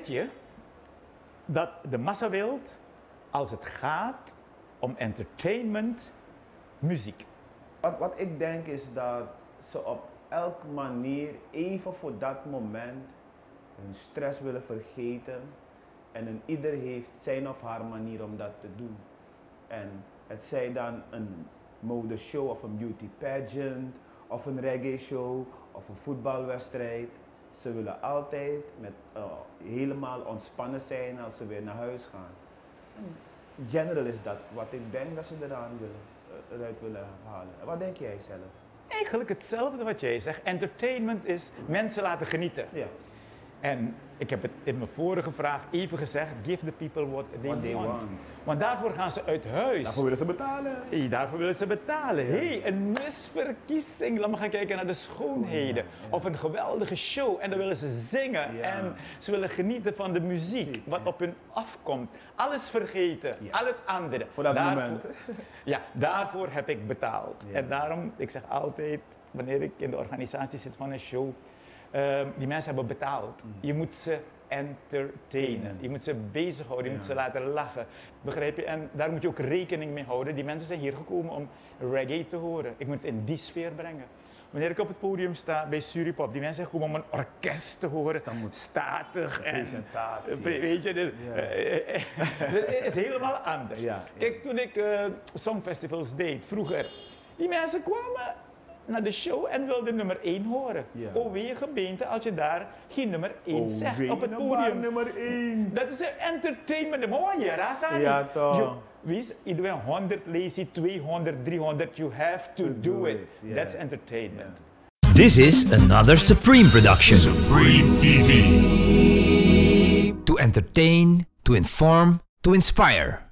je dat de massawereld, als het gaat om entertainment, muziek. Wat ik denk is dat ze op elke manier even voor dat moment hun stress willen vergeten. En een ieder heeft zijn of haar manier om dat te doen. En het zij dan een modeshow of een beauty pageant of een reggae show of een voetbalwedstrijd. Ze willen altijd helemaal ontspannen zijn als ze weer naar huis gaan. General is dat wat ik denk dat ze eruit willen halen. Wat denk jij zelf? Eigenlijk hetzelfde wat jij zegt. Entertainment is mensen laten genieten. Ja. En ik heb het in mijn vorige vraag even gezegd, give the people what they want. Want daarvoor gaan ze uit huis. Daarvoor willen ze betalen. Daarvoor willen ze betalen. Ja. Hey, een misverkiezing. Laat me gaan kijken naar de schoonheden. Ja. Of een geweldige show. En dan willen ze zingen. Ja. En ze willen genieten van de muziek. Wat op hun afkomt. Alles vergeten. Ja. Al het andere. Voor dat moment. Ja, daarvoor heb ik betaald. Ja. En daarom, ik zeg altijd, wanneer ik in de organisatie zit van een show, die mensen hebben betaald. Je moet ze entertainen. Je moet ze bezighouden, je moet ze laten lachen. Begrijp je? En daar moet je ook rekening mee houden. Die mensen zijn hier gekomen om reggae te horen. Ik moet het in die sfeer brengen. Wanneer ik op het podium sta bij Suripop, die mensen zijn gekomen om een orkest te horen. Statig en presentatie. Weet je, dat is helemaal anders. Ja, kijk, toen ik songfestivals deed vroeger, die mensen kwamen naar de show en wilde nummer 1 horen. Ja. O wee gemeente als je daar geen nummer 1 zegt op het podium. Nummer 1. Dat is een entertainment. Mooi, je rasa. Ja toch. Wees, iedereen 100 lazy, 200, 300, you have to do it. Yeah. That's entertainment. Yeah. This is another Supreme production. Supreme TV. To entertain, to inform, to inspire.